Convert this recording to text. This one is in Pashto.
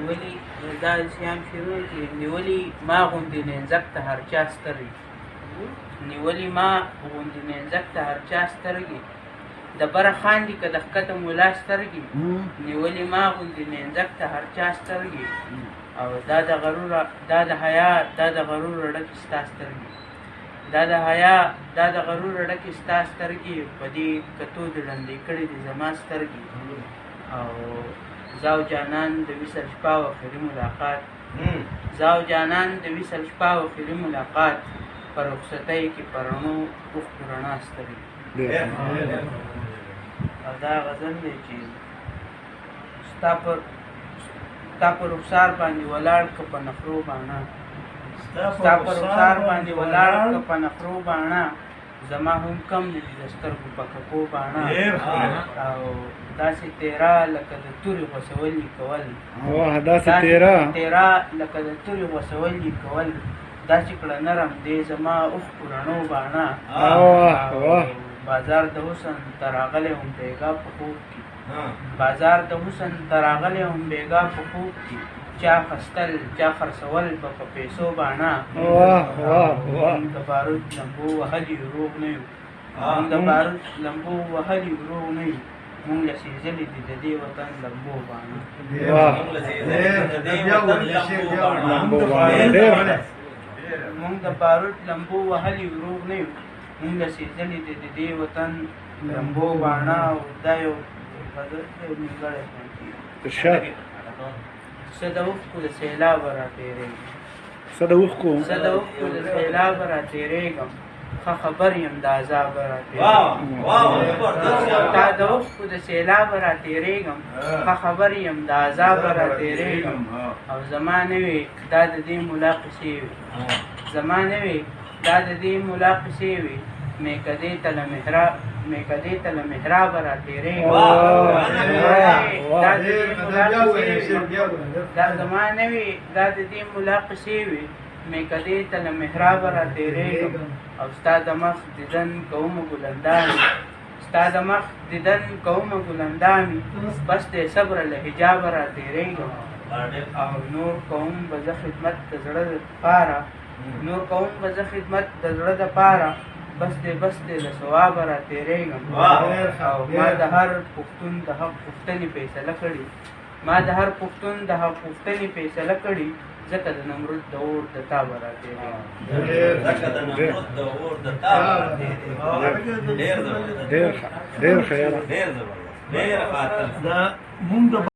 نیولي دا شیان شروع چې نیولي ما غوندې نینځک ته هر چا سترګې نیولي ما غوندې نینځک ته هر چا سترګې د بره خاندي که د ښکته ملا سترګې نیولي ما غوندې نینځک ته هر چا سترګې او دا د حیا دا د غرور ډکې ستا سترګې دا د حیا دا د غرور ډکې ستا سترګې په دې کتو د ړندې کړې دي زما سترګې او زاو جانان د وصل شپه او آخري ملاقات زاو جانان د وصل شپه او آخري ملاقات په رخصتۍ کې په رڼو اوښکو رڼا سترګې او دا غزل دی چې ستا پر رخسار باندې ولاړ که په نخرو باڼه ستا پر رخسار باندې ولاړ که په نخرو باڼه زما هم کم نه دي د سترګو په ککو باڼه او داسې تیرا لکه د تورې غوڅول یې کول داسې تیرا لکه د تورې غوڅول یې کول داسې کړه نرم دی زما اوښکو رڼو باڼه بازار د حسن ته راغلی هم بیګا په خوب کې بازار د حسن ته راغلی هم بیګا په خوب کې چا خستل چا خرڅول به په پیسو باڼه موږ د بارود لمبو وهلي روغ نه یو موږ د بارود لمبو وهلي روغ نه یو موږ لسېزلي دي د دې وطن لمبو باڼه موږ د بارود لمبو وهلي روغ نه یو موږ لسېزلي دي د دې وطن لمبو باڼه او دا یو نیمګړی څه د اوښکو د سیلابه راتېرېږم څه د اوښکو د سیلابه راتېرېږم ښه خبر یم د عذابه راتېرېږم تا د اوښکو د سیلابه راتېرېږم ښه خبر یم د عذابه راتېرېږم او زما نه وې دا د دې ملا قصې وې زما نه وې دا د دې ملا قصې وې میکدې ته له محرابه راتېرېږم دا زما نه وې دا د دې ملا قصې وې میکدې ته له محرابه راتېرېږم او ستا د مخ دیدن کومه ګلندامې ستا د مخ دیدن کومه ګلندامې بس دی صبره له حجابه راتېرېږم او نور کوم به زه خدمت د زړه دپاره نور کوم به زه خدمت د زړه دپاره بس دی له ثوابه راتېرېږم او ما د هر پښتون د حق پوښتنې فیصله کړي ما د هر پښتون د حق پوښتنې فیصله کړي ځکه د نمرود د اور د تابه راتېرېږم ډېر خیال